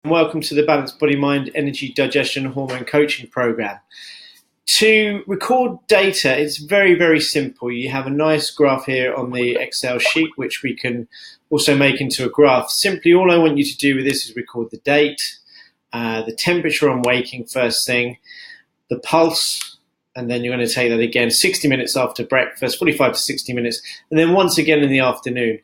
Welcome to the Balanced Body Mind Energy Digestion Hormone Coaching Program. To record data, it's very, very simple. You have a nice graph here on the Excel sheet, which we can also make into a graph. Simply, all I want you to do with this is record the date, the temperature on waking first thing, the pulse, and then you're going to take that again 60 minutes after breakfast, 45 to 60 minutes, and then once again in the afternoon.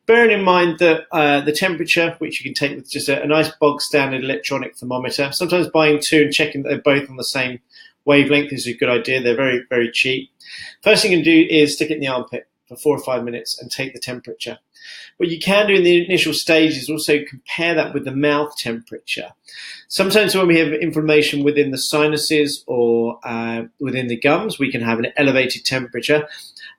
Bearing in mind that the temperature, which you can take with just a nice bog standard electronic thermometer, sometimes buying two and checking that they're both on the same wavelength is a good idea. They're very, very cheap. First thing you can do is stick it in the armpit for 4 or 5 minutes and take the temperature. What you can do in the initial stage is also compare that with the mouth temperature. Sometimes when we have inflammation within the sinuses or within the gums, we can have an elevated temperature.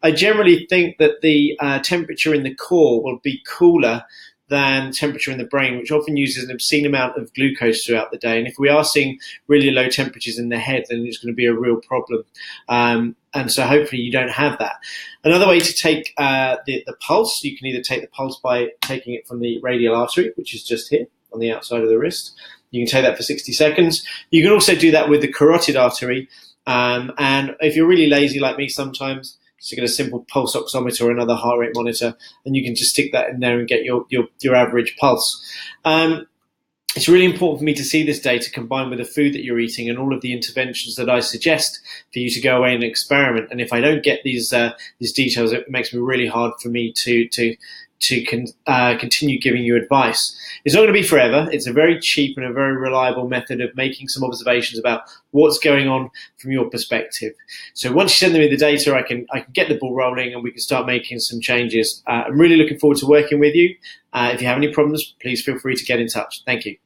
I generally think that the temperature in the core will be cooler than temperature in the brain, which often uses an obscene amount of glucose throughout the day. And if we are seeing really low temperatures in the head, then it's going to be a real problem. And so hopefully you don't have that. Another way to take the pulse, you can either take the pulse by taking it from the radial artery, which is just here on the outside of the wrist. You can take that for 60 seconds. You can also do that with the carotid artery. And if you're really lazy like me sometimes, just get a simple pulse oximeter or another heart rate monitor, and you can just stick that in there and get your average pulse. It's really important for me to see this data combined with the food that you're eating and all of the interventions that I suggest for you to go away and experiment. And if I don't get these details, it makes me really hard for me to continue giving you advice. It's not going to be forever. It's a very cheap and a very reliable method of making some observations about what's going on from your perspective. So once you send me the data, I can get the ball rolling and we can start making some changes. I'm really looking forward to working with you. If you have any problems, please feel free to get in touch. Thank you.